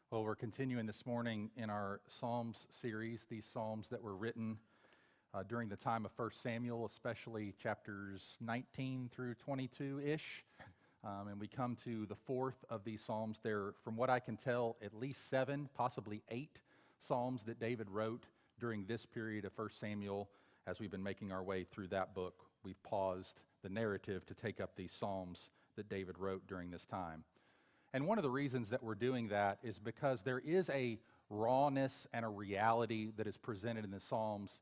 Well, we're continuing this morning in our Psalms series, these Psalms that were written during the time of 1 Samuel, especially chapters 19 through 22-ish. And we come to the fourth of these Psalms. There, from what I can tell, at least 7, possibly 8 Psalms that David wrote during this period of 1 Samuel. As we've been making our way through that book, we've paused the narrative to take up these Psalms that David wrote during this time. And one of the reasons that we're doing that is because there is a rawness and a reality that is presented in the Psalms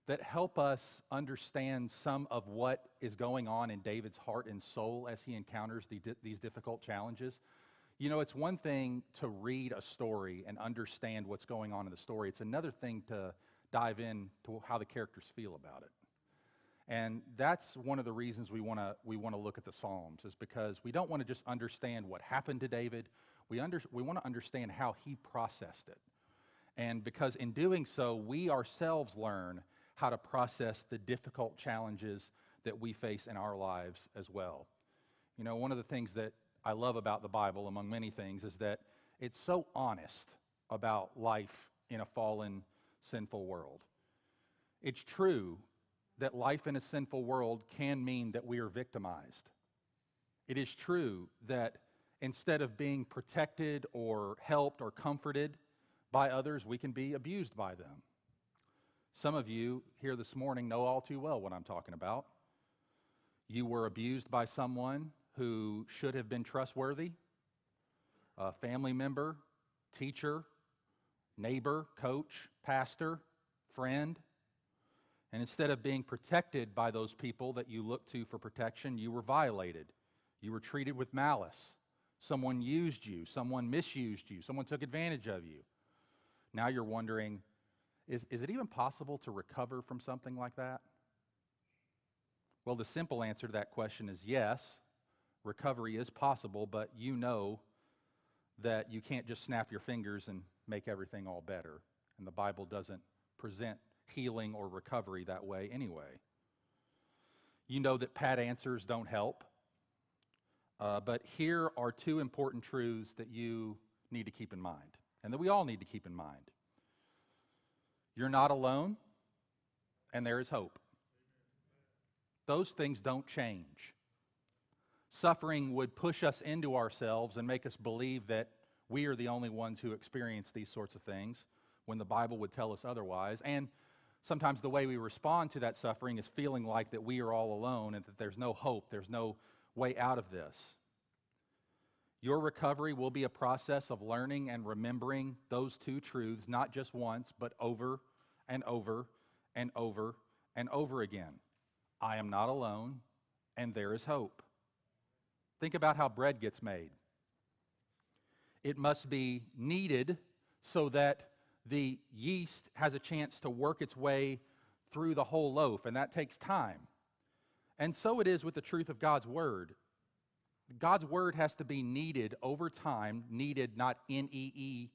that help us understand some of what is going on in David's heart and soul as he encounters these difficult challenges. You know, it's one thing to read a story and understand what's going on in the story. It's another thing to dive in to how the characters feel about it. And that's one of the reasons we want to look at the Psalms, is because we don't want to just understand what happened to David. We want to understand how he processed it. And because in doing so, we ourselves learn how to process the difficult challenges that we face in our lives as well. You know, one of the things that I love about the Bible, among many things, is that it's so honest about life in a fallen, sinful world. It's true that life in a sinful world can mean that we are victimized. It is true that instead of being protected or helped or comforted by others, we can be abused by them. Some of you here this morning know all too well what I'm talking about. You were abused by someone who should have been trustworthy, a family member, teacher, neighbor, coach, pastor, friend. And instead of being protected by those people that you look to for protection, you were violated. You were treated with malice. Someone used you. Someone misused you. Someone took advantage of you. Now you're wondering, is it even possible to recover from something like that? Well, the simple answer to that question is yes. Recovery is possible, but you know that you can't just snap your fingers and make everything all better. And the Bible doesn't present healing or recovery that way anyway. You know that pat answers don't help. But here are 2 important truths that you need to keep in mind, and that we all need to keep in mind. You're not alone, and there is hope. Those things don't change. Suffering would push us into ourselves and make us believe that we are the only ones who experience these sorts of things, when the Bible would tell us otherwise. And sometimes the way we respond to that suffering is feeling like that we are all alone and that there's no hope, there's no way out of this. Your recovery will be a process of learning and remembering those 2 truths, not just once, but over and over and over and over again. I am not alone, and there is hope. Think about how bread gets made. It must be kneaded so that the yeast has a chance to work its way through the whole loaf, and that takes time. And so it is with the truth of God's Word. God's Word has to be kneaded over time, kneaded not N-E-E-D-E-D,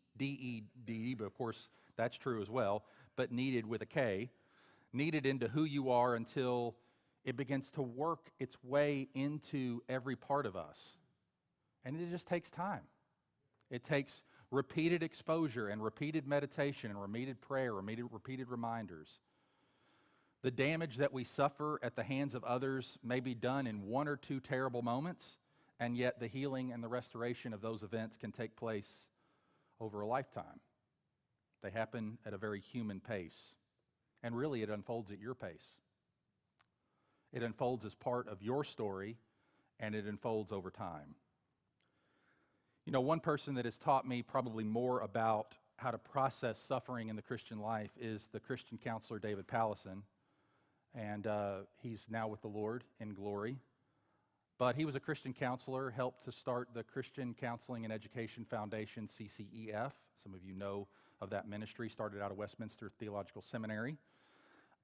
but of course that's true as well, but kneaded with a K, kneaded into who you are until it begins to work its way into every part of us. And it just takes time. It takes repeated exposure and repeated meditation and repeated prayer, repeated reminders. The damage that we suffer at the hands of others may be done in 1 or 2 terrible moments, and yet the healing and the restoration of those events can take place over a lifetime. They happen at a very human pace, and really it unfolds at your pace. It unfolds as part of your story, and it unfolds over time. You know, one person that has taught me probably more about how to process suffering in the Christian life is the Christian counselor David Powlison, and he's now with the Lord in glory. But he was a Christian counselor, helped to start the Christian Counseling and Education Foundation, CCEF. Some of you know of that ministry, started out of Westminster Theological Seminary.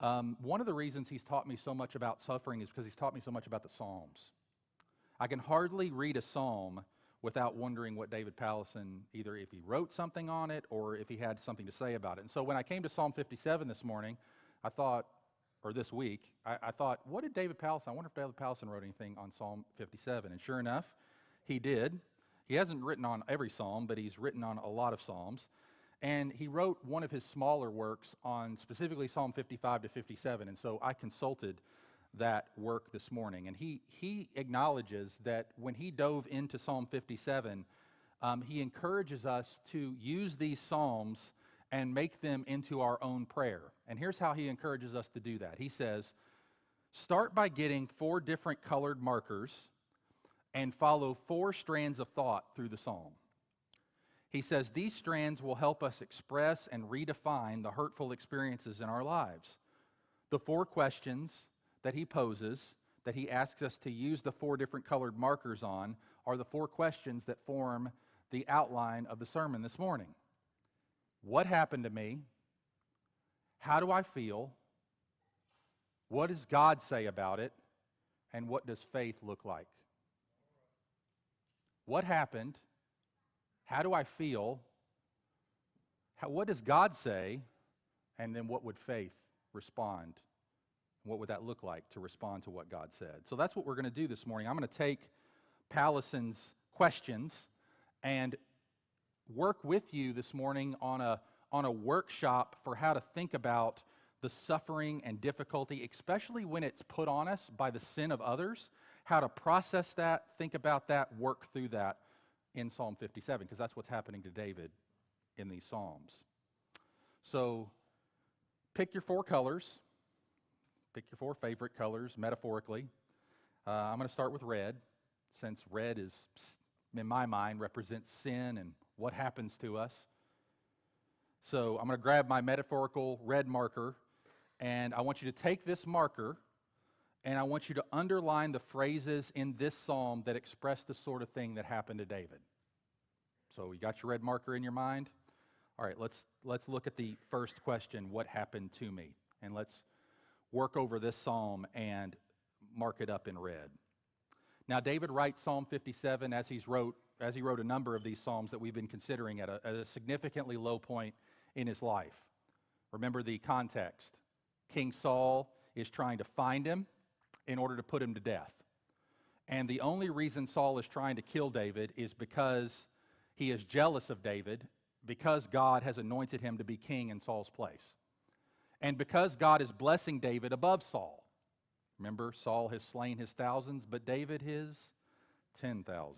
One of the reasons he's taught me so much about suffering is because he's taught me so much about the Psalms. I can hardly read a psalm without wondering what David Powlison, either if he wrote something on it or if he had something to say about it. And so when I came to Psalm 57 this morning, I thought, or this week, I thought, what did David Powlison, I wonder if David Powlison wrote anything on Psalm 57. And sure enough, he did. He hasn't written on every psalm, but he's written on a lot of psalms. And he wrote one of his smaller works on specifically Psalm 55 to 57. And so I consulted that work this morning. And he acknowledges that when he dove into Psalm 57, he encourages us to use these psalms and make them into our own prayer. And here's how he encourages us to do that. He says, start by getting 4 different colored markers and follow 4 strands of thought through the psalm. He says these strands will help us express and redefine the hurtful experiences in our lives. The 4 questions that he poses, that he asks us to use the 4 different colored markers on, are the 4 questions that form the outline of the sermon this morning. What happened to me? How do I feel? What does God say about it? And what does faith look like? What happened? How do I feel? What does God say? And then what would faith respond? What would that look like to respond to what God said? So that's what we're going to do this morning. I'm going to take Pallison's questions and work with you this morning on a workshop for how to think about the suffering and difficulty, especially when it's put on us by the sin of others, how to process that, think about that, work through that in Psalm 57, because that's what's happening to David in these Psalms. So pick your 4 colors. Pick your 4 favorite colors, metaphorically. I'm going to start with red, since red is, in my mind, represents sin and what happens to us. So I'm going to grab my metaphorical red marker, and I want you to take this marker, and I want you to underline the phrases in this psalm that express the sort of thing that happened to David. So you got your red marker in your mind? All right, let's look at the first question, what happened to me? And let's work over this psalm and mark it up in red. Now, David writes Psalm 57 as he wrote a number of these psalms that we've been considering at a significantly low point in his life. Remember the context. King Saul is trying to find him in order to put him to death. And the only reason Saul is trying to kill David is because he is jealous of David, because God has anointed him to be king in Saul's place. And because God is blessing David above Saul. Remember, Saul has slain his thousands, but David his 10,000s.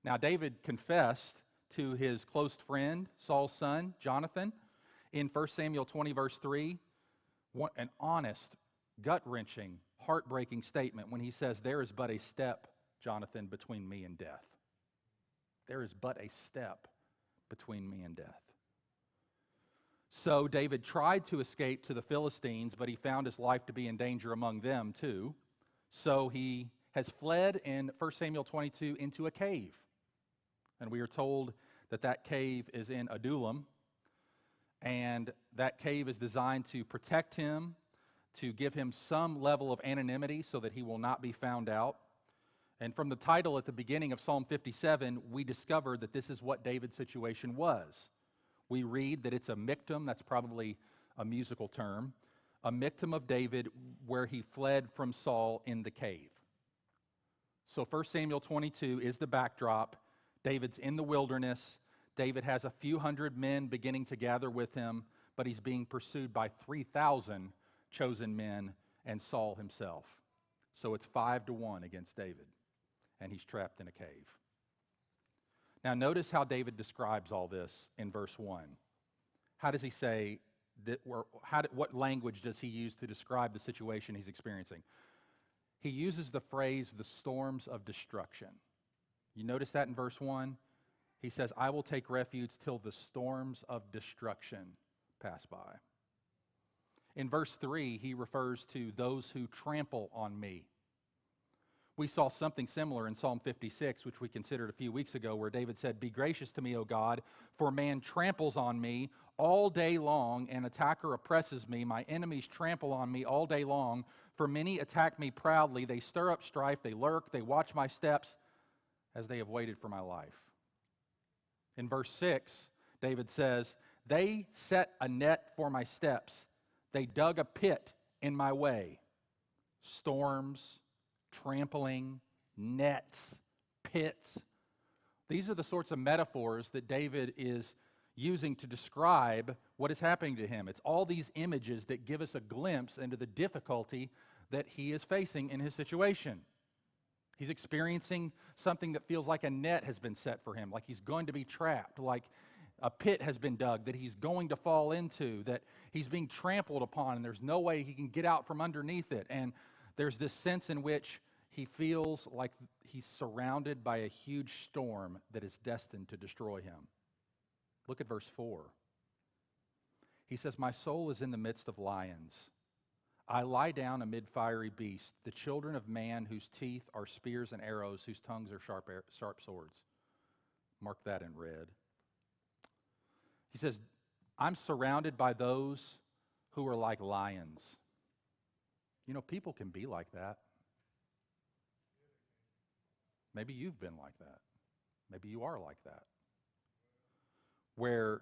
Now, David confessed to his close friend, Saul's son, Jonathan, in 1 Samuel 20, verse 3, an honest, gut-wrenching, heartbreaking statement when he says, there is but a step, Jonathan, between me and death. There is but a step between me and death. So David tried to escape to the Philistines, but he found his life to be in danger among them too. So he has fled in 1 Samuel 22 into a cave. And we are told that that cave is in Adullam. And that cave is designed to protect him, to give him some level of anonymity so that he will not be found out. And from the title at the beginning of Psalm 57, we discovered that this is what David's situation was. We read that it's a miktam, that's probably a musical term, a miktam of David where he fled from Saul in the cave. So 1 Samuel 22 is the backdrop. David's in the wilderness. David has a few hundred men beginning to gather with him, but he's being pursued by 3,000 chosen men and Saul himself. So it's 5-1 against David, and he's trapped in a cave. Now notice how David describes all this in verse 1. How does he say, what language does he use to describe the situation he's experiencing? He uses the phrase, the storms of destruction. You notice that in verse 1? He says, I will take refuge till the storms of destruction pass by. In verse 3, he refers to those who trample on me. We saw something similar in Psalm 56, which we considered a few weeks ago, where David said, be gracious to me, O God, for man tramples on me all day long, an attacker oppresses me. My enemies trample on me all day long, for many attack me proudly. They stir up strife, they lurk, they watch my steps as they have waited for my life. In verse 6, David says, they set a net for my steps. They dug a pit in my way. Storms, trampling, nets, pits. These are the sorts of metaphors that David is using to describe what is happening to him. It's all these images that give us a glimpse into the difficulty that he is facing in his situation. He's experiencing something that feels like a net has been set for him, like he's going to be trapped, like a pit has been dug that he's going to fall into, that he's being trampled upon, and there's no way he can get out from underneath it. And there's this sense in which he feels like he's surrounded by a huge storm that is destined to destroy him. Look at verse 4. He says, "My soul is in the midst of lions. I lie down amid fiery beasts, the children of man whose teeth are spears and arrows, whose tongues are sharp swords." Mark that in red. He says, I'm surrounded by those who are like lions. You know, people can be like that. Maybe you've been like that. Maybe you are like that. Where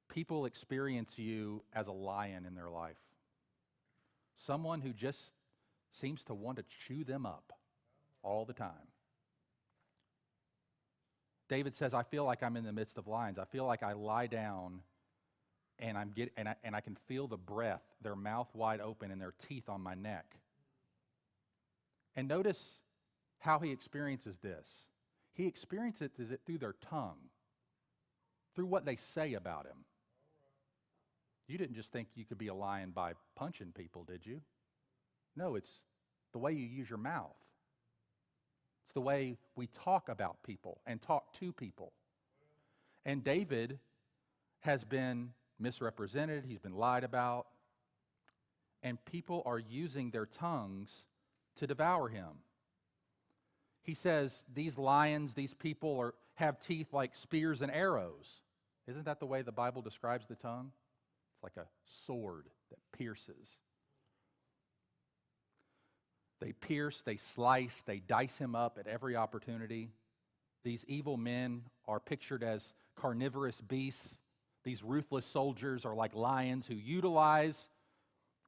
people experience you as a lion in their life. Someone who just seems to want to chew them up all the time. David says, I feel like I'm in the midst of lions. I feel like I lie down and I can feel the breath, their mouth wide open and their teeth on my neck. And notice how he experiences this. He experiences it through their tongue, through what they say about him. You didn't just think you could be a lion by punching people, did you? No, it's the way you use your mouth. It's the way we talk about people and talk to people. And David has been misrepresented, he's been lied about, and people are using their tongues to devour him. He says these lions, these people have teeth like spears and arrows. Isn't that the way the Bible describes the tongue? It's like a sword that pierces. They pierce, they slice, they dice him up at every opportunity. These evil men are pictured as carnivorous beasts. These ruthless soldiers are like lions who utilize,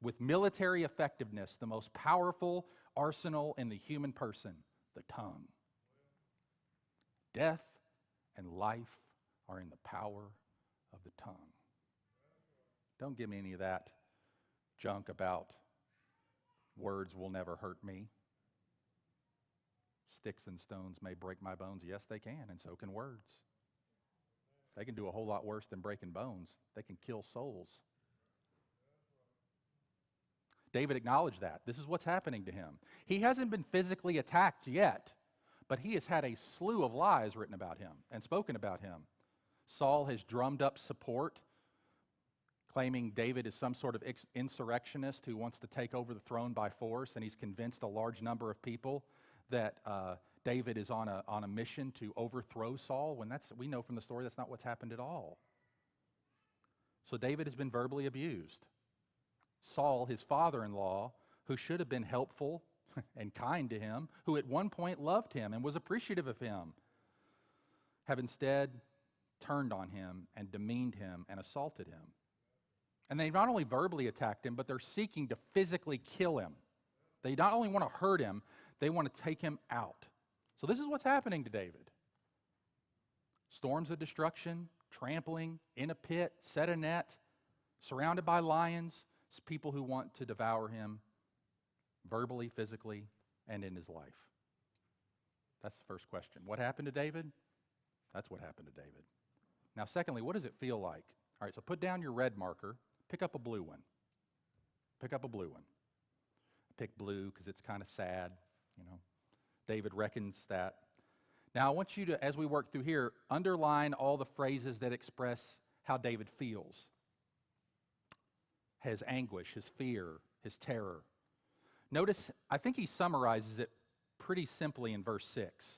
with military effectiveness, the most powerful arsenal in the human person, the tongue. Death and life are in the power of the tongue. Don't give me any of that junk about words will never hurt me. Sticks and stones may break my bones. Yes, they can, and so can words. They can do a whole lot worse than breaking bones. They can kill souls. David acknowledged that. This is what's happening to him. He hasn't been physically attacked yet, but he has had a slew of lies written about him and spoken about him. Saul has drummed up support, claiming David is some sort of insurrectionist who wants to take over the throne by force, and he's convinced a large number of people that David is on a mission to overthrow Saul, when we know from the story that's not what's happened at all. So David has been verbally abused. Saul, his father-in-law, who should have been helpful and kind to him, who at one point loved him and was appreciative of him, have instead turned on him and demeaned him and assaulted him. And they not only verbally attacked him, but they're seeking to physically kill him. They not only want to hurt him, they want to take him out. So this is what's happening to David. Storms of destruction, trampling, in a pit, set a net, surrounded by lions, people who want to devour him verbally, physically, and in his life. That's the first question. What happened to David? That's what happened to David. Now, secondly, what does it feel like? All right, so put down your red marker. Pick up a blue one. Pick up a blue one. I picked blue because it's kind of sad, you know. David reckons that. Now, I want you to, as we work through here, underline all the phrases that express how David feels. His anguish, his fear, his terror. Notice, I think he summarizes it pretty simply in verse 6.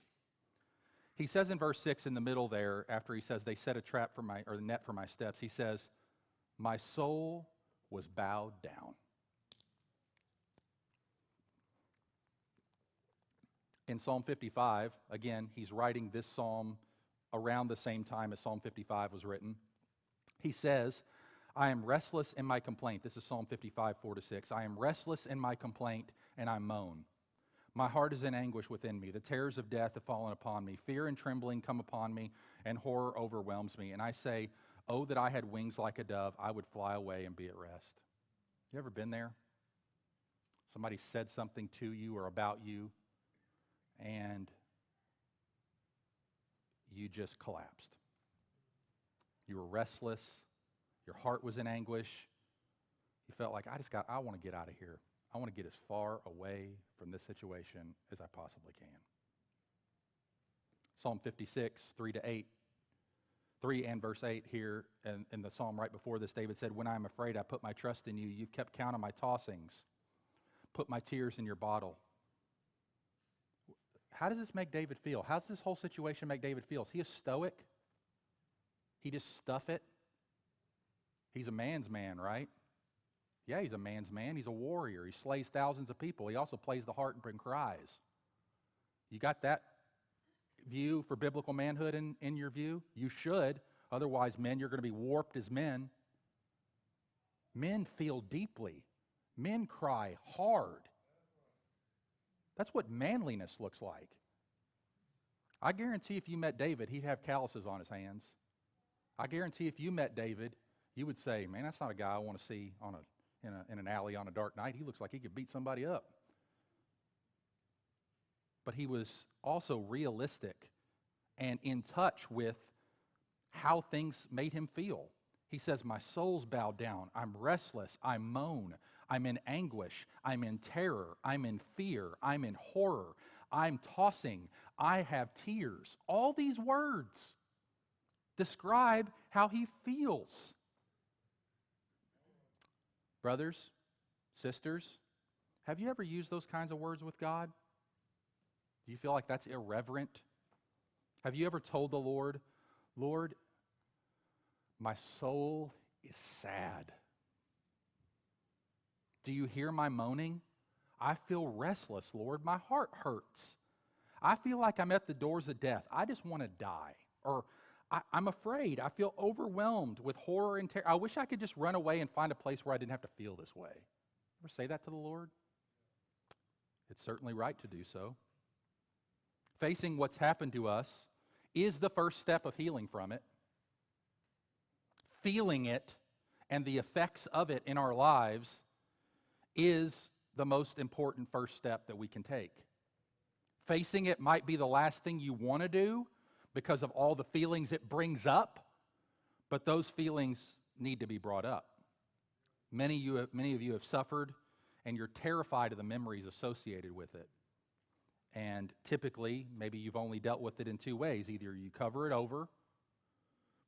He says in verse 6 in the middle there, after he says, they set a trap for or the net for my steps, he says, my soul was bowed down. In Psalm 55, again, he's writing this psalm around the same time as Psalm 55 was written. He says, I am restless in my complaint. This is Psalm 55, 4-6. I am restless in my complaint, and I moan. My heart is in anguish within me. The terrors of death have fallen upon me. Fear and trembling come upon me, and horror overwhelms me. And I say, oh, that I had wings like a dove, I would fly away and be at rest. You ever been there? Somebody said something to you or about you, and you just collapsed. You were restless. Your heart was in anguish. You felt like, I want to get out of here. I want to get as far away from this situation as I possibly can. Psalm 56, 3-8. 3 and verse 8 here, and in the psalm right before this, David said, when I am afraid, I put my trust in you. You've kept count of my tossings. Put my tears in your bottle. How does this make David feel? How does this whole situation make David feel? Is he a stoic? He just stuff it? He's a man's man, right? Yeah, he's a man's man. He's a warrior. He slays thousands of people. He also plays the harp and cries. You got that view for biblical manhood in your view? You should. Otherwise, men, you're going to be warped as men. Men feel deeply. Men cry hard. That's what manliness looks like. I guarantee if you met David, he'd have calluses on his hands. I guarantee if you met David, you would say, man, that's not a guy I want to see in an alley on a dark night. He looks like he could beat somebody up. But he was also realistic and in touch with how things made him feel. He says, my soul's bowed down. I'm restless. I moan. I'm in anguish. I'm in terror. I'm in fear. I'm in horror. I'm tossing. I have tears. All these words describe how he feels. Brothers, sisters, have you ever used those kinds of words with God? Do you feel like that's irreverent? Have you ever told the Lord, Lord, my soul is sad. Do you hear my moaning? I feel restless, Lord. My heart hurts. I feel like I'm at the doors of death. I just want to die. Or I'm afraid. I feel overwhelmed with horror and terror. I wish I could just run away and find a place where I didn't have to feel this way. Ever say that to the Lord? It's certainly right to do so. Facing what's happened to us is the first step of healing from it. Feeling it and the effects of it in our lives is the most important first step that we can take. Facing it might be the last thing you want to do because of all the feelings it brings up, but those feelings need to be brought up. Many of you have suffered, and you're terrified of the memories associated with it. And typically, maybe you've only dealt with it in two ways. Either you cover it over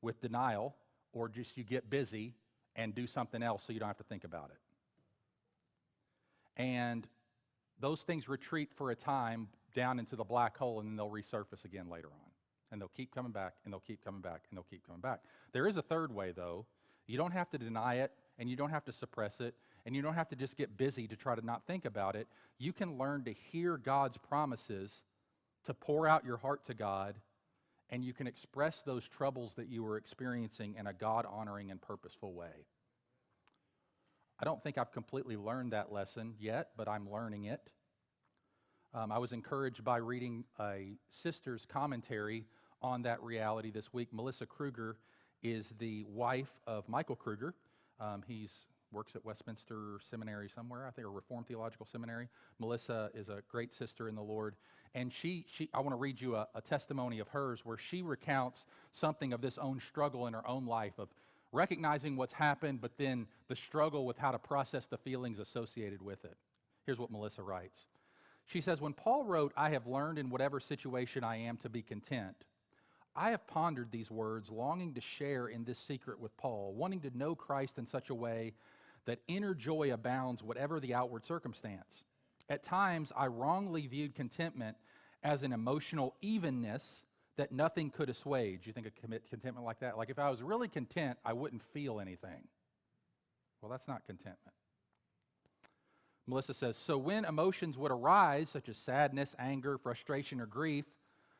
with denial, or just you get busy and do something else so you don't have to think about it. And those things retreat for a time down into the black hole, and then they'll resurface again later on. And they'll keep coming back, and they'll keep coming back, and they'll keep coming back. There is a third way, though. You don't have to deny it, and you don't have to suppress it, and you don't have to just get busy to try to not think about it. You can learn to hear God's promises, to pour out your heart to God, and you can express those troubles that you were experiencing in a God-honoring and purposeful way. I don't think I've completely learned that lesson yet, but I'm learning it. I was encouraged by reading a sister's commentary on that reality this week. Melissa Kruger is the wife of Michael Kruger. He works at Westminster Seminary somewhere, I think, or Reformed Theological Seminary. Melissa is a great sister in the Lord. And I want to read you a testimony of hers where she recounts something of this own struggle in her own life of recognizing what's happened, but then the struggle with how to process the feelings associated with it. Here's what Melissa writes. She says, when Paul wrote, I have learned in whatever situation I am to be content, I have pondered these words, longing to share in this secret with Paul, wanting to know Christ in such a way that inner joy abounds whatever the outward circumstance. At times, I wrongly viewed contentment as an emotional evenness that nothing could assuage. You think of contentment like that? Like if I was really content, I wouldn't feel anything. Well, that's not contentment. Melissa says, so when emotions would arise, such as sadness, anger, frustration, or grief,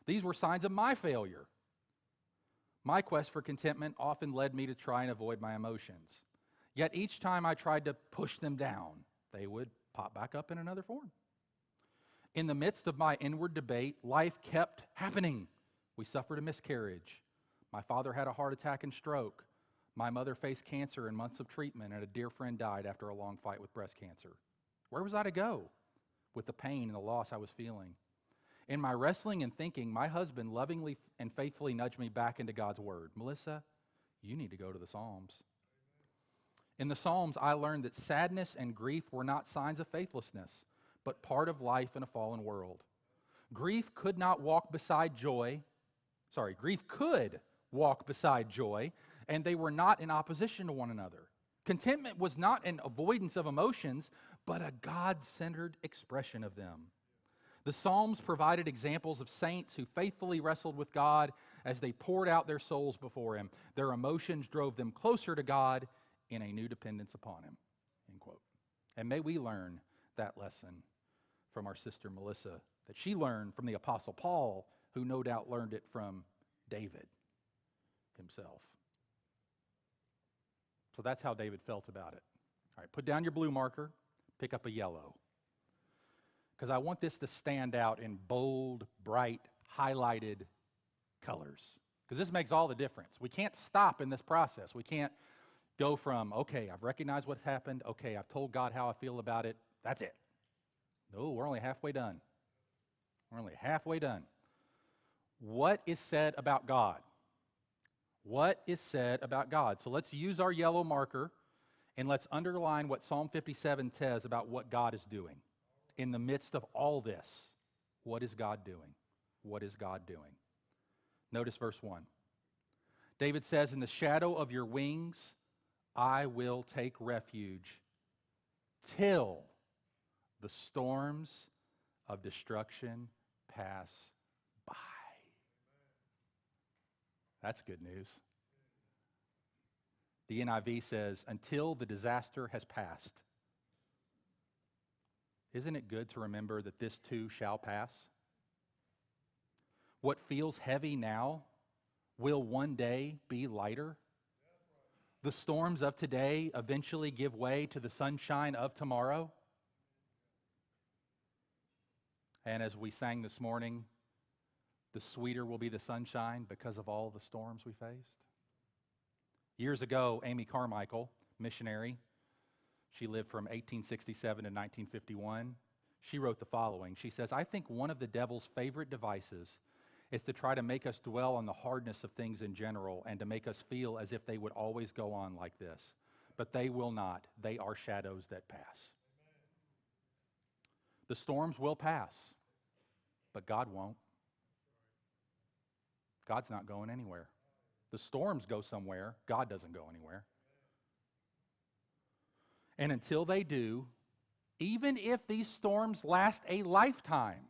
these were signs of my failure. My quest for contentment often led me to try and avoid my emotions. Yet each time I tried to push them down, they would pop back up in another form. In the midst of my inward debate, life kept happening. We suffered a miscarriage. My father had a heart attack and stroke. My mother faced cancer and months of treatment, and a dear friend died after a long fight with breast cancer. Where was I to go with the pain and the loss I was feeling? In my wrestling and thinking, my husband lovingly and faithfully nudged me back into God's Word. Melissa, you need to go to the Psalms. In the Psalms, I learned that sadness and grief were not signs of faithlessness, but part of life in a fallen world. Grief could walk beside joy, and they were not in opposition to one another. Contentment was not an avoidance of emotions, but a God-centered expression of them. The Psalms provided examples of saints who faithfully wrestled with God as they poured out their souls before Him. Their emotions drove them closer to God in a new dependence upon Him. End quote. And may we learn that lesson from our sister Melissa, that she learned from the Apostle Paul, who no doubt learned it from David himself. So that's how David felt about it. All right, put down your blue marker, pick up a yellow. Because I want this to stand out in bold, bright, highlighted colors. Because this makes all the difference. We can't stop in this process. We can't go from, okay, I've recognized what's happened. Okay, I've told God how I feel about it. That's it. No, we're only halfway done. We're only halfway done. What is said about God? What is said about God? So let's use our yellow marker and let's underline what Psalm 57 says about what God is doing. In the midst of all this, what is God doing? What is God doing? Notice verse 1. David says, in the shadow of your wings, I will take refuge till the storms of destruction pass by. That's good news. The NIV says, until the disaster has passed. Isn't it good to remember that this too shall pass? What feels heavy now will one day be lighter. The storms of today eventually give way to the sunshine of tomorrow. And as we sang this morning, the sweeter will be the sunshine because of all the storms we faced. Years ago, Amy Carmichael, missionary, she lived from 1867 to 1951. She wrote the following. She says, I think one of the devil's favorite devices is to try to make us dwell on the hardness of things in general and to make us feel as if they would always go on like this. But they will not. They are shadows that pass. The storms will pass, but God won't. God's not going anywhere. The storms go somewhere. God doesn't go anywhere. And until they do, even if these storms last a lifetime,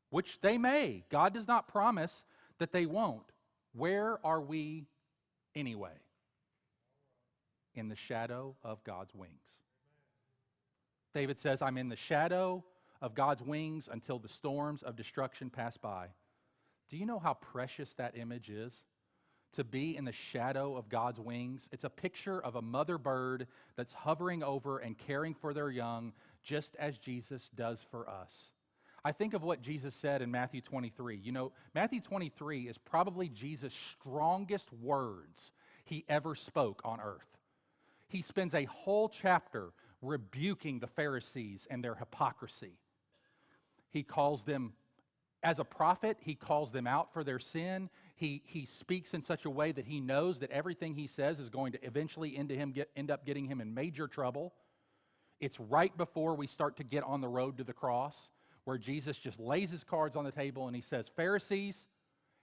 which they may, God does not promise that they won't, where are we anyway? In the shadow of God's wings. David says, I'm in the shadow of God's wings until the storms of destruction pass by. Do you know how precious that image is? To be in the shadow of God's wings. It's a picture of a mother bird that's hovering over and caring for their young, just as Jesus does for us. I think of what Jesus said in Matthew 23. You know, Matthew 23 is probably Jesus' strongest words he ever spoke on earth. He spends a whole chapter rebuking the Pharisees and their hypocrisy. He calls them, as a prophet, he calls them out for their sin. He speaks in such a way that he knows that everything he says is going to eventually end up getting him in major trouble. It's right before we start to get on the road to the cross, where Jesus just lays his cards on the table and he says, Pharisees,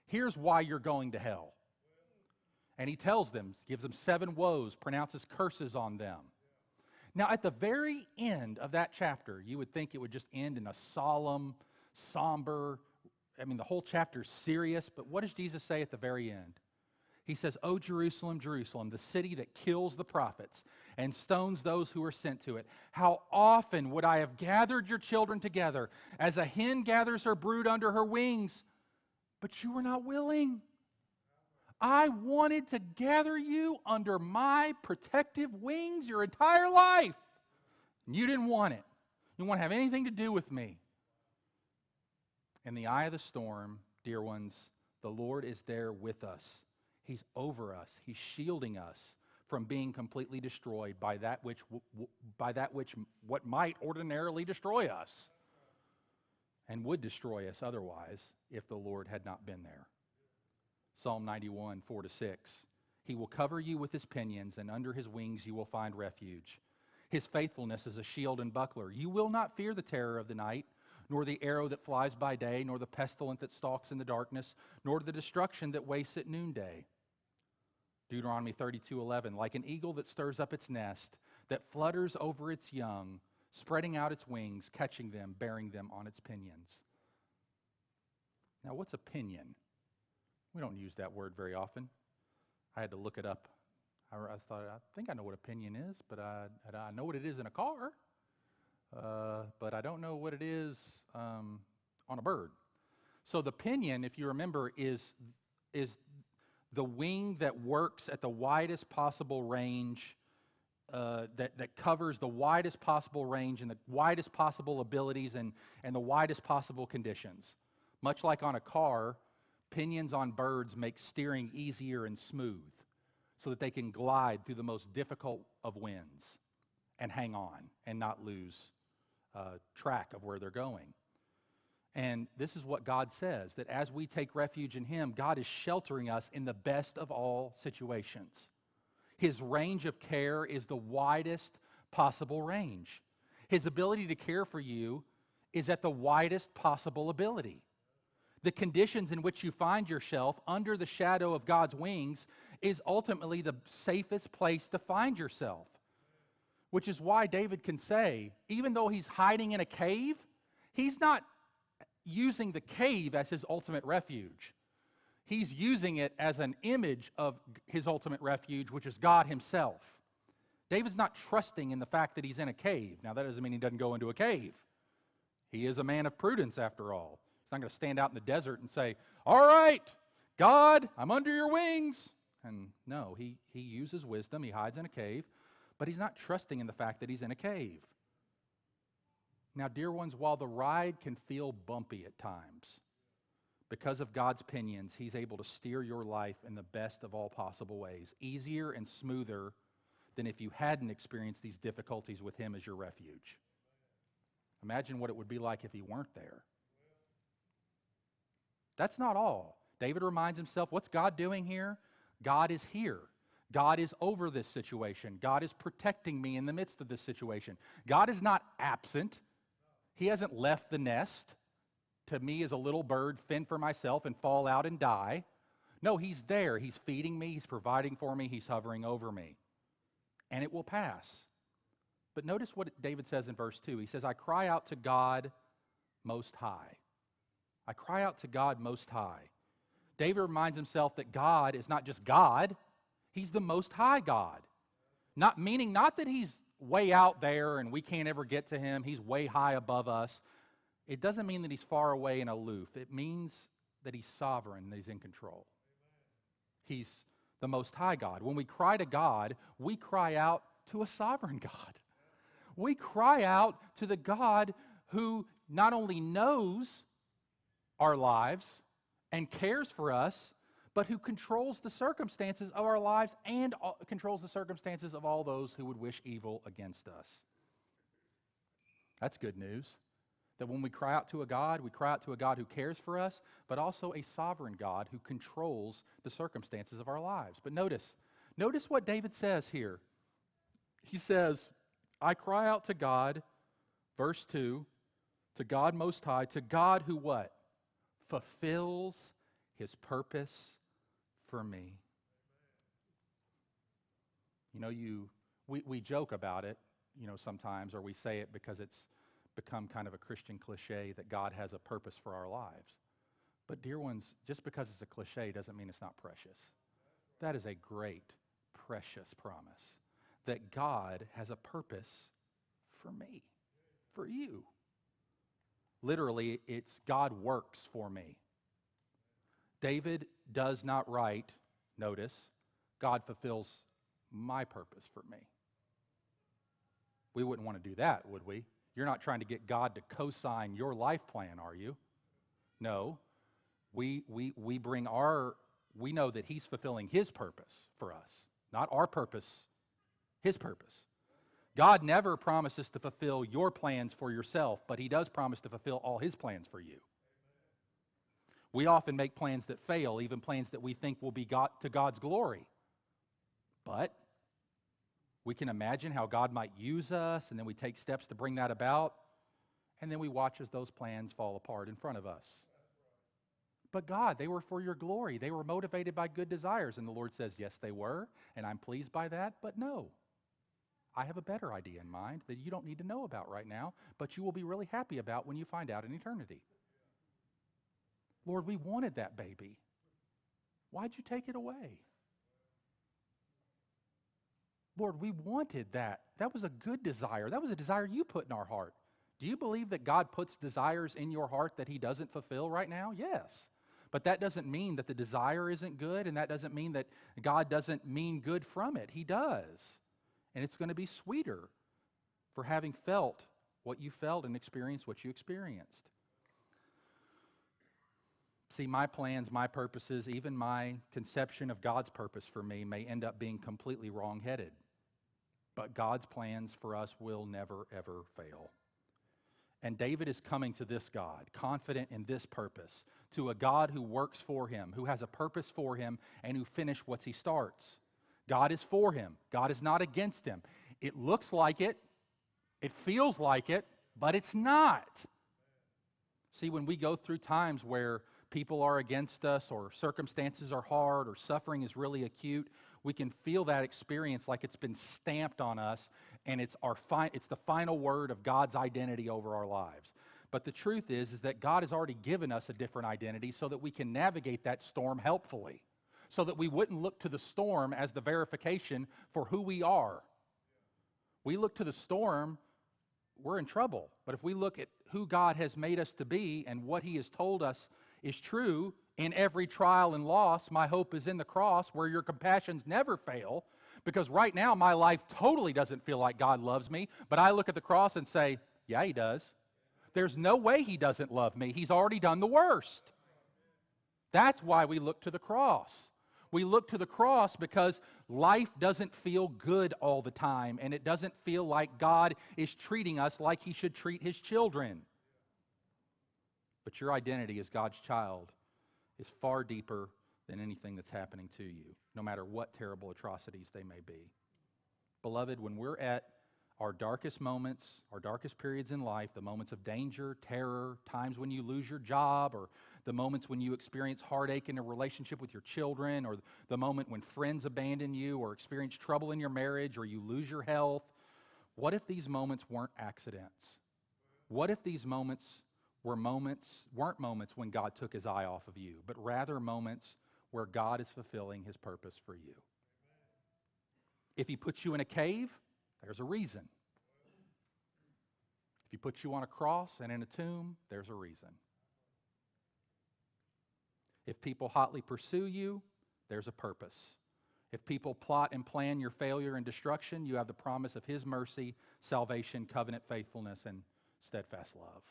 here's why you're going to hell. And he tells them, gives them 7 woes, pronounces curses on them. Now, at the very end of that chapter, you would think it would just end in a solemn, somber, the whole chapter is serious, but what does Jesus say at the very end? He says, O Jerusalem, Jerusalem, the city that kills the prophets and stones those who are sent to it. How often would I have gathered your children together as a hen gathers her brood under her wings, but you were not willing. I wanted to gather you under my protective wings your entire life. And you didn't want it. You didn't want to have anything to do with me. In the eye of the storm, dear ones, the Lord is there with us. He's over us. He's shielding us from being completely destroyed by that which what might ordinarily destroy us and would destroy us otherwise if the Lord had not been there. Psalm 91, 4-6. He will cover you with his pinions, and under his wings you will find refuge. His faithfulness is a shield and buckler. You will not fear the terror of the night, nor the arrow that flies by day, nor the pestilence that stalks in the darkness, nor the destruction that wastes at noonday. Deuteronomy 32:11, like an eagle that stirs up its nest, that flutters over its young, spreading out its wings, catching them, bearing them on its pinions. Now, what's a pinion? We don't use that word very often. I had to look it up. I think I know what a pinion is, but I know what it is in a car, but I don't know what it is on a bird. So the pinion, if you remember, is the wing that works at the widest possible range, that covers the widest possible range and the widest possible abilities and the widest possible conditions. Much like on a car, pinions on birds make steering easier and smooth so that they can glide through the most difficult of winds and hang on and not lose track of where they're going. And this is what God says, that as we take refuge in him, God is sheltering us in the best of all situations. His range of care is the widest possible range. His ability to care for you is at the widest possible ability. The conditions in which you find yourself under the shadow of God's wings is ultimately the safest place to find yourself. Which is why David can say, even though he's hiding in a cave, he's not using the cave as his ultimate refuge. He's using it as an image of his ultimate refuge, which is God himself. David's not trusting in the fact that he's in a cave. Now, that doesn't mean he doesn't go into a cave. He is a man of prudence, after all. He's not going to stand out in the desert and say, all right, God, I'm under your wings. And no, he uses wisdom. He hides in a cave, but he's not trusting in the fact that he's in a cave. Now, dear ones, while the ride can feel bumpy at times, because of God's pinions, he's able to steer your life in the best of all possible ways, easier and smoother than if you hadn't experienced these difficulties with him as your refuge. Imagine what it would be like if he weren't there. That's not all. David reminds himself, what's God doing here? God is here. God is over this situation. God is protecting me in the midst of this situation. God is not absent. He hasn't left the nest to me as a little bird, fend for myself and fall out and die. No, he's there. He's feeding me. He's providing for me. He's hovering over me. And it will pass. But notice what David says in verse 2. He says, I cry out to God Most High. I cry out to God Most High. David reminds himself that God is not just God. He's the Most High God. Not that he's way out there and we can't ever get to him. He's way high above us. It doesn't mean that he's far away and aloof. It means that he's sovereign, that he's in control. He's the Most High God. When we cry to God, we cry out to a sovereign God. We cry out to the God who not only knows our lives and cares for us, but who controls the circumstances of our lives and controls the circumstances of all those who would wish evil against us. That's good news. That when we cry out to a God, we cry out to a God who cares for us, but also a sovereign God who controls the circumstances of our lives. But notice what David says here. He says, I cry out to God, verse 2, to God Most High, to God who what? Fulfills his purpose for me. You know, we joke about it, sometimes, or we say it because it's become kind of a Christian cliche that God has a purpose for our lives. But dear ones, just because it's a cliche doesn't mean it's not precious. That is a great, precious promise that God has a purpose for me, for you. Literally, it's God works for me. David does not write, notice, God fulfills my purpose for me. We wouldn't want to do that, would we? You're not trying to get God to co-sign your life plan, are you? No, we bring we know that he's fulfilling his purpose for us, not our purpose, his purpose. God never promises to fulfill your plans for yourself, but he does promise to fulfill all his plans for you. We often make plans that fail, even plans that we think will be to God's glory. But we can imagine how God might use us, and then we take steps to bring that about, and then we watch as those plans fall apart in front of us. But God, they were for your glory. They were motivated by good desires. And the Lord says, yes, they were, and I'm pleased by that, but no. I have a better idea in mind that you don't need to know about right now, but you will be really happy about when you find out in eternity. Lord, we wanted that baby. Why'd you take it away? Lord, we wanted that. That was a good desire. That was a desire you put in our heart. Do you believe that God puts desires in your heart that he doesn't fulfill right now? Yes. But that doesn't mean that the desire isn't good, and that doesn't mean that God doesn't mean good from it. He does. And it's going to be sweeter for having felt what you felt and experienced what you experienced. See, my plans, my purposes, even my conception of God's purpose for me may end up being completely wrong-headed. But God's plans for us will never, ever fail. And David is coming to this God, confident in this purpose, to a God who works for him, who has a purpose for him, and who finishes what he starts. God is for him. God is not against him. It looks like it. It feels like it, but it's not. See, when we go through times where people are against us, or circumstances are hard, or suffering is really acute, we can feel that experience like it's been stamped on us, and it's the final word of God's identity over our lives. But the truth is that God has already given us a different identity so that we can navigate that storm helpfully, so that we wouldn't look to the storm as the verification for who we are. We look to the storm, we're in trouble. But if we look at who God has made us to be and what he has told us is true, in every trial and loss, my hope is in the cross, where your compassions never fail. Because right now, my life totally doesn't feel like God loves me, but I look at the cross and say, yeah, he does. There's no way he doesn't love me. He's already done the worst. That's why we look to the cross. We look to the cross because life doesn't feel good all the time, and it doesn't feel like God is treating us like he should treat his children. But your identity as God's child is far deeper than anything that's happening to you, no matter what terrible atrocities they may be. Beloved, when we're at our darkest moments, our darkest periods in life, the moments of danger, terror, times when you lose your job, or the moments when you experience heartache in a relationship with your children, or the moment when friends abandon you, or experience trouble in your marriage, or you lose your health, what if these moments weren't accidents? What if these moments weren't moments when God took his eye off of you, but rather moments where God is fulfilling his purpose for you? If he puts you in a cave, there's a reason. If he puts you on a cross and in a tomb, there's a reason. If people hotly pursue you, there's a purpose. If people plot and plan your failure and destruction, you have the promise of his mercy, salvation, covenant faithfulness, and steadfast love.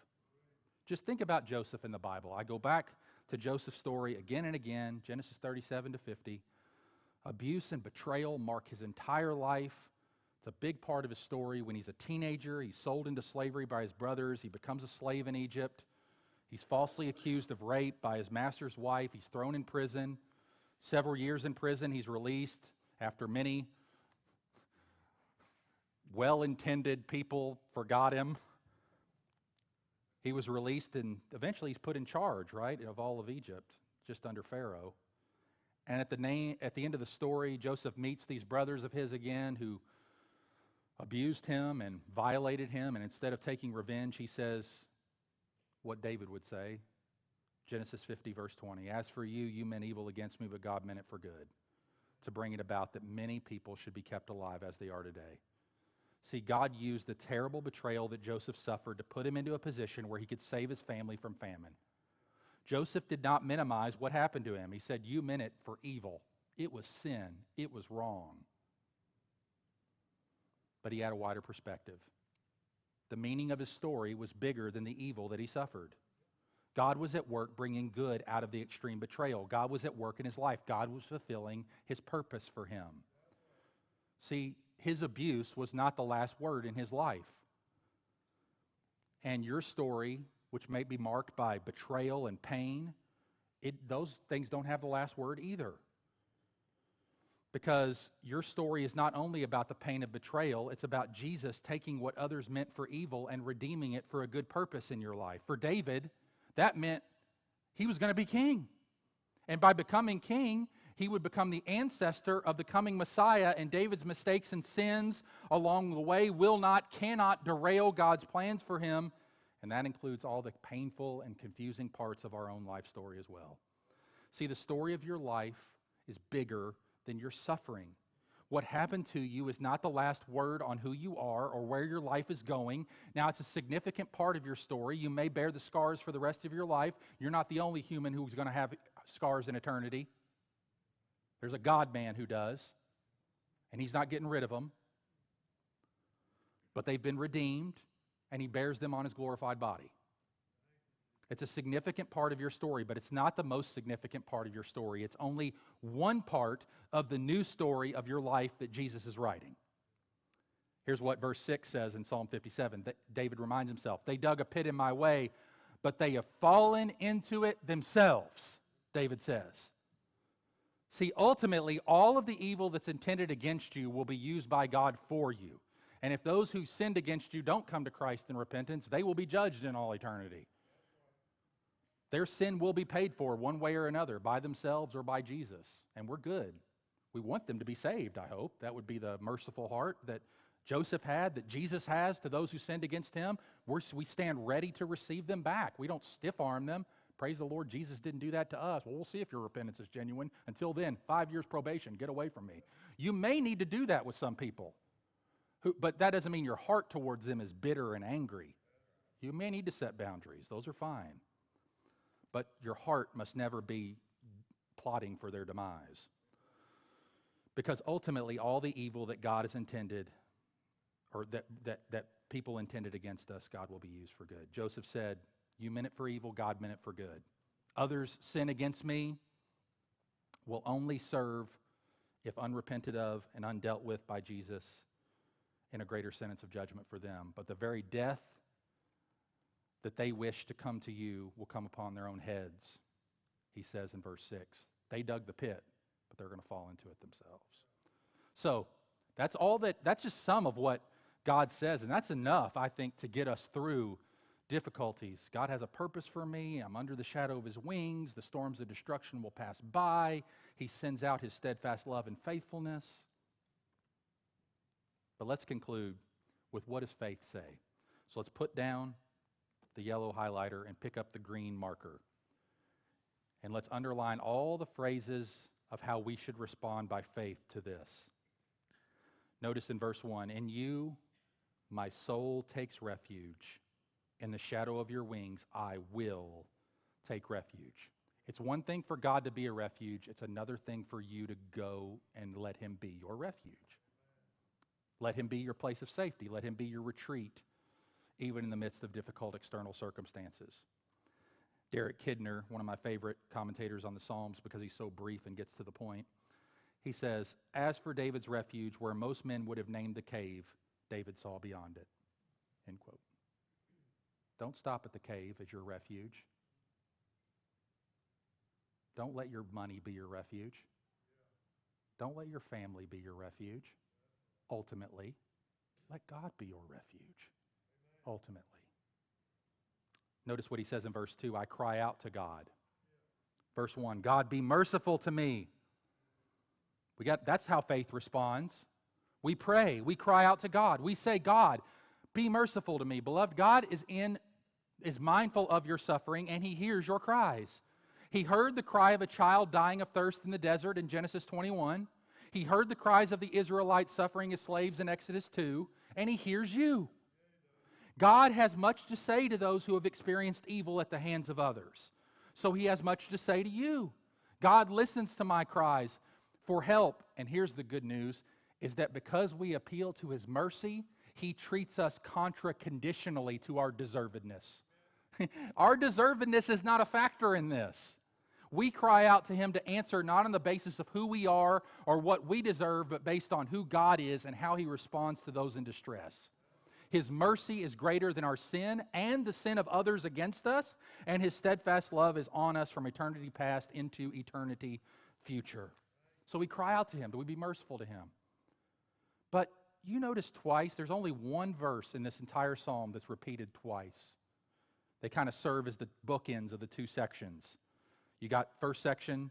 Just think about Joseph in the Bible. I go back to Joseph's story again and again, Genesis 37 to 50. Abuse and betrayal mark his entire life. It's a big part of his story. When he's a teenager, he's sold into slavery by his brothers. He becomes a slave in Egypt. He's falsely accused of rape by his master's wife. He's thrown in prison. Several years in prison, he's released after many well-intended people forgot him. He was released, and eventually he's put in charge, right, of all of Egypt, just under Pharaoh. And at the end of the story, Joseph meets these brothers of his again who abused him and violated him, and instead of taking revenge, he says what David would say, Genesis 50, verse 20, "As for you, you meant evil against me, but God meant it for good, to bring it about that many people should be kept alive as they are today." See, God used the terrible betrayal that Joseph suffered to put him into a position where he could save his family from famine. Joseph did not minimize what happened to him. He said, "You meant it for evil. It was sin. It was wrong." But he had a wider perspective. The meaning of his story was bigger than the evil that he suffered. God was at work bringing good out of the extreme betrayal. God was at work in his life. God was fulfilling his purpose for him. See, his abuse was not the last word in his life. And your story, which may be marked by betrayal and pain, those things don't have the last word either. Because your story is not only about the pain of betrayal, it's about Jesus taking what others meant for evil and redeeming it for a good purpose in your life. For David, that meant he was going to be king. And by becoming king, he would become the ancestor of the coming Messiah, and David's mistakes and sins along the way cannot derail God's plans for him, and that includes all the painful and confusing parts of our own life story as well. See, the story of your life is bigger than your suffering. What happened to you is not the last word on who you are or where your life is going. Now, it's a significant part of your story. You may bear the scars for the rest of your life. You're not the only human who's going to have scars in eternity. There's a God-man who does, and he's not getting rid of them. But they've been redeemed, and he bears them on his glorified body. It's a significant part of your story, but it's not the most significant part of your story. It's only one part of the new story of your life that Jesus is writing. Here's what verse 6 says in Psalm 57. David reminds himself, "They dug a pit in my way, but they have fallen into it themselves," David says. See, ultimately, all of the evil that's intended against you will be used by God for you. And if those who sinned against you don't come to Christ in repentance, they will be judged in all eternity. Their sin will be paid for one way or another, by themselves or by Jesus. And we're good. We want them to be saved, I hope. That would be the merciful heart that Joseph had, that Jesus has to those who sinned against him. We stand ready to receive them back. We don't stiff-arm them. Praise the Lord, Jesus didn't do that to us. Well, we'll see if your repentance is genuine. Until then, 5 years probation, get away from me. You may need to do that with some people, but that doesn't mean your heart towards them is bitter and angry. You may need to set boundaries. Those are fine. But your heart must never be plotting for their demise. Because ultimately, all the evil that God has intended, or that people intended against us, God will be used for good. Joseph said, "You meant it for evil, God meant it for good. Others sin against me will only serve if unrepented of and undealt with by Jesus in a greater sentence of judgment for them. But the very death that they wish to come to you will come upon their own heads," he says in verse 6. They dug the pit, but they're going to fall into it themselves. So that's just some of what God says, and that's enough, I think, to get us through difficulties. God has a purpose for me. I'm under the shadow of his wings. The storms of destruction will pass by. He sends out his steadfast love and faithfulness. But let's conclude with, what does faith say? So let's put down the yellow highlighter and pick up the green marker. And let's underline all the phrases of how we should respond by faith to this. Notice in verse 1, "In you my soul takes refuge. In the shadow of your wings I will take refuge." It's one thing for God to be a refuge. It's another thing for you to go and let him be your refuge. Let him be your place of safety. Let him be your retreat, even in the midst of difficult external circumstances. Derek Kidner, one of my favorite commentators on the Psalms because he's so brief and gets to the point, he says, "As for David's refuge, where most men would have named the cave, David saw beyond it." End quote. Don't stop at the cave as your refuge. Don't let your money be your refuge. Don't let your family be your refuge. Ultimately, let God be your refuge. Ultimately. Notice what he says in verse 2, "I cry out to God." Verse 1, "God, be merciful to me." That's how faith responds. We pray, we cry out to God. We say, "God, be merciful to me." Beloved, God is mindful of your suffering, and he hears your cries. He heard the cry of a child dying of thirst in the desert in Genesis 21. He heard the cries of the Israelites suffering as slaves in Exodus 2, and he hears you. God has much to say to those who have experienced evil at the hands of others. So he has much to say to you. God listens to my cries for help. And here's the good news, is that because we appeal to his mercy, he treats us contra-conditionally to our deservedness. Our deservedness is not a factor in this. We cry out to him to answer not on the basis of who we are or what we deserve, but based on who God is and how he responds to those in distress. His mercy is greater than our sin and the sin of others against us, and his steadfast love is on us from eternity past into eternity future. So we cry out to him. Do we be merciful to him? But you notice twice, there's only one verse in this entire psalm that's repeated twice. They kind of serve as the bookends of the two sections. You got first section,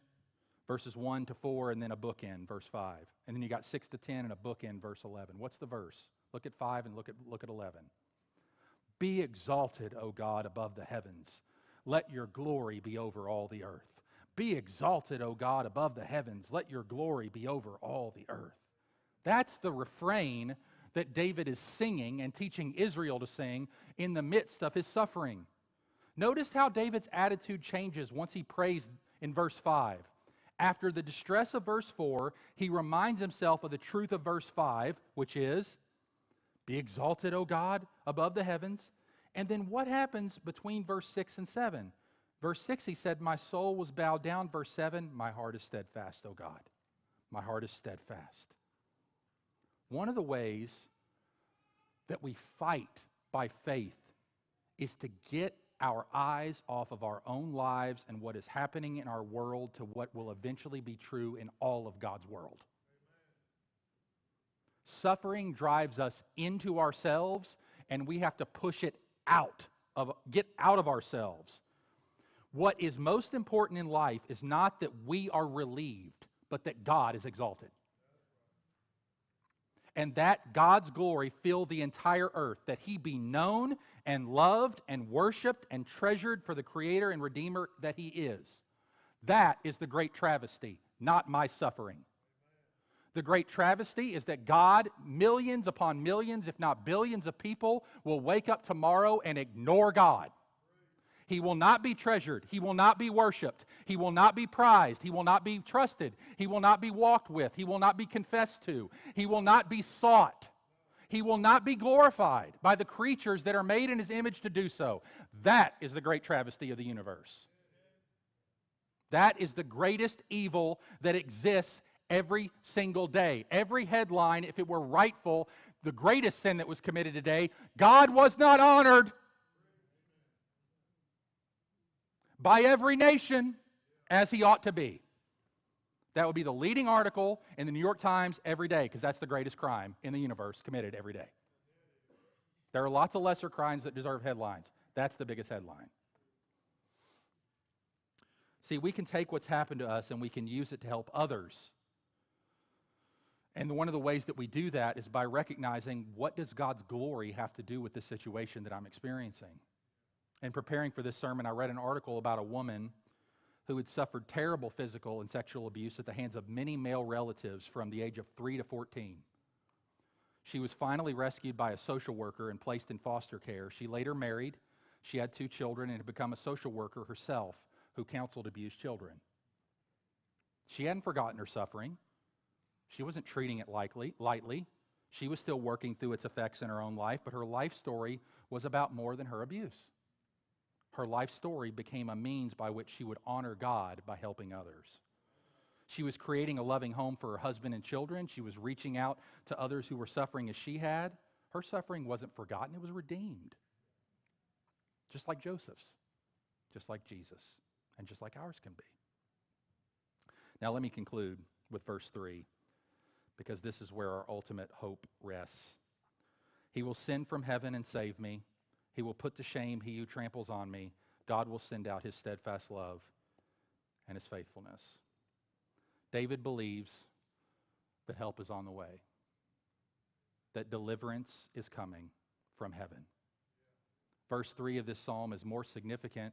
verses 1 to 4, and then a bookend, verse 5. And then you got 6 to 10 and a bookend, verse 11. What's the verse? Look at 5 and look at 11. Be exalted, O God, above the heavens. Let your glory be over all the earth. Be exalted, O God, above the heavens. Let your glory be over all the earth. That's the refrain that David is singing and teaching Israel to sing in the midst of his suffering. Notice how David's attitude changes once he prays in verse 5. After the distress of verse 4, he reminds himself of the truth of verse 5, which is, be exalted, O God, above the heavens. And then what happens between verse 6 and 7? Verse 6, he said, my soul was bowed down. Verse 7, my heart is steadfast, O God. My heart is steadfast. One of the ways that we fight by faith is to get our eyes off of our own lives and what is happening in our world to what will eventually be true in all of God's world. Suffering drives us into ourselves, and we have to push it get out of ourselves. What is most important in life is not that we are relieved, but that God is exalted. And that God's glory fill the entire earth, that he be known and loved and worshiped and treasured for the Creator and Redeemer that he is. That is the great travesty, not my suffering. The great travesty is that God, millions upon millions, if not billions of people, will wake up tomorrow and ignore God. He will not be treasured. He will not be worshiped. He will not be prized. He will not be trusted. He will not be walked with. He will not be confessed to. He will not be sought. He will not be glorified by the creatures that are made in his image to do so. That is the great travesty of the universe. That is the greatest evil that exists every single day. Every headline, if it were rightful, the greatest sin that was committed today, God was not honored by every nation as he ought to be. That would be the leading article in the New York Times every day, because that's the greatest crime in the universe committed every day. There are lots of lesser crimes that deserve headlines. That's the biggest headline. See, we can take what's happened to us and we can use it to help others. And one of the ways that we do that is by recognizing, what does God's glory have to do with this situation that I'm experiencing? In preparing for this sermon, I read an article about a woman who had suffered terrible physical and sexual abuse at the hands of many male relatives from the age of 3 to 14. She was finally rescued by a social worker and placed in foster care. She later married. She had 2 children and had become a social worker herself who counseled abused children. She hadn't forgotten her suffering. She wasn't treating it lightly. She was still working through its effects in her own life, but her life story was about more than her abuse. Her life story became a means by which she would honor God by helping others. She was creating a loving home for her husband and children. She was reaching out to others who were suffering as she had. Her suffering wasn't forgotten, it was redeemed. Just like Joseph's, just like Jesus, and just like ours can be. Now let me conclude with verse 3, because this is where our ultimate hope rests. He will send from heaven and save me. He will put to shame he who tramples on me. God will send out his steadfast love and his faithfulness. David believes that help is on the way, that deliverance is coming from heaven. Verse 3 of this psalm is more significant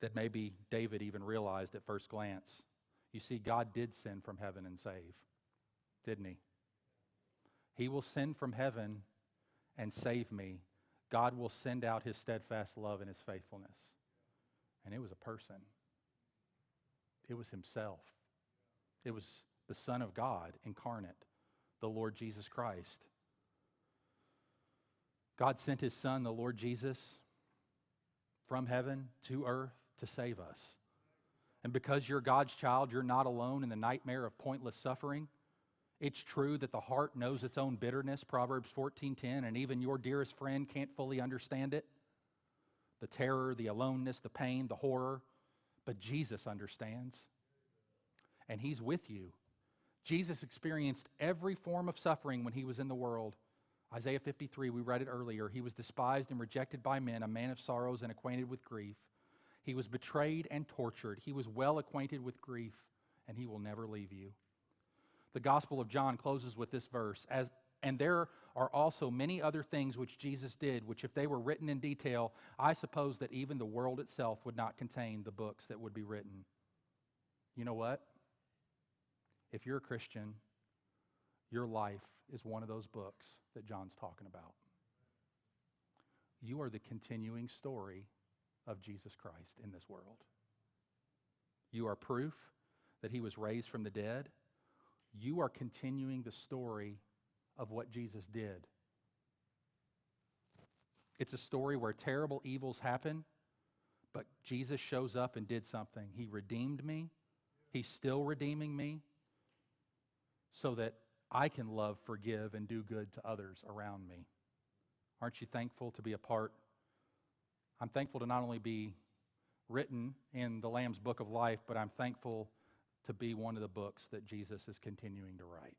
than maybe David even realized at first glance. You see, God did send from heaven and save, didn't he? He will send from heaven and save me. God will send out his steadfast love and his faithfulness. And it was a person. It was himself. It was the Son of God incarnate, the Lord Jesus Christ. God sent his Son, the Lord Jesus, from heaven to earth to save us. And because you're God's child, you're not alone in the nightmare of pointless suffering. It's true that the heart knows its own bitterness, Proverbs 14:10, and even your dearest friend can't fully understand it. The terror, the aloneness, the pain, the horror. But Jesus understands. And He's with you. Jesus experienced every form of suffering when He was in the world. Isaiah 53, we read it earlier. He was despised and rejected by men, a man of sorrows and acquainted with grief. He was betrayed and tortured. He was well acquainted with grief, and He will never leave you. The Gospel of John closes with this verse, and there are also many other things which Jesus did, which if they were written in detail, I suppose that even the world itself would not contain the books that would be written. You know what? If you're a Christian, your life is one of those books that John's talking about. You are the continuing story of Jesus Christ in this world. You are proof that He was raised from the dead. You are continuing the story of what Jesus did. It's a story where terrible evils happen, but Jesus shows up and did something. He redeemed me. He's still redeeming me so that I can love, forgive, and do good to others around me. Aren't you thankful to be a part? I'm thankful to not only be written in the Lamb's Book of Life, but I'm thankful to be one of the books that Jesus is continuing to write.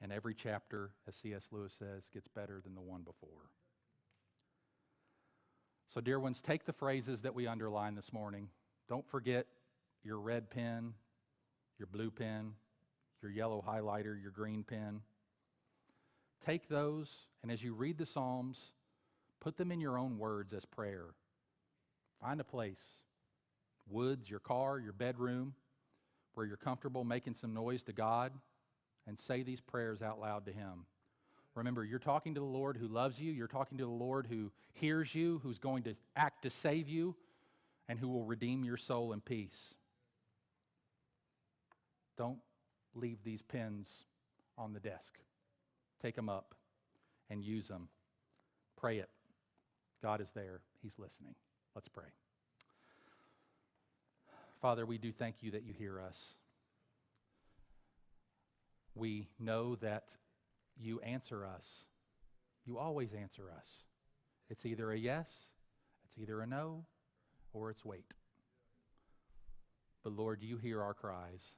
And every chapter, as C.S. Lewis says, gets better than the one before. So, dear ones, take the phrases that we underlined this morning. Don't forget your red pen, your blue pen, your yellow highlighter, your green pen. Take those, and as you read the Psalms, put them in your own words as prayer. Find a place, woods, your car, your bedroom, where you're comfortable making some noise to God, and say these prayers out loud to Him. Remember, you're talking to the Lord who loves you. You're talking to the Lord who hears you, who's going to act to save you, and who will redeem your soul in peace. Don't leave these pens on the desk. Take them up and use them. Pray it. God is there. He's listening. Let's pray. Father, we do thank You that You hear us. We know that You answer us. You always answer us. It's either a yes, it's either a no, or it's wait. But Lord, You hear our cries,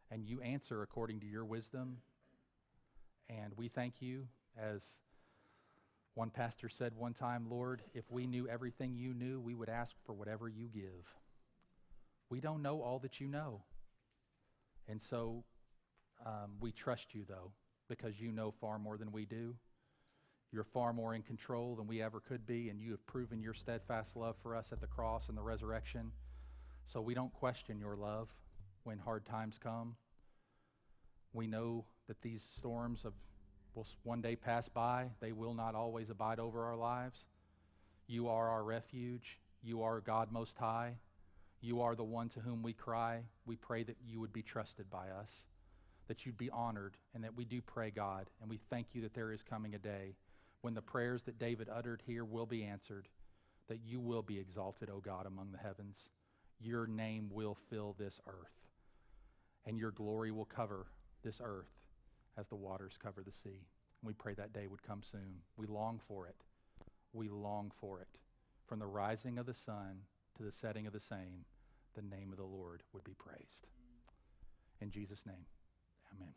and You answer according to Your wisdom. And we thank You, as one pastor said one time, Lord, if we knew everything You knew, we would ask for whatever You give. We don't know all that You know. And so we trust You, though, because You know far more than we do. You're far more in control than we ever could be, and You have proven Your steadfast love for us at the cross and the resurrection. So we don't question Your love when hard times come. We know that these storms will one day pass by. They will not always abide over our lives. You are our refuge. You are God Most High. You are the one to whom we cry. We pray that You would be trusted by us, that You'd be honored, and that we do pray, God. And we thank You that there is coming a day when the prayers that David uttered here will be answered, that You will be exalted, O God, among the heavens. Your name will fill this earth, and Your glory will cover this earth as the waters cover the sea. We pray that day would come soon. We long for it. We long for it. From the rising of the sun to the setting of the same, the name of the Lord would be praised. In Jesus' name, amen.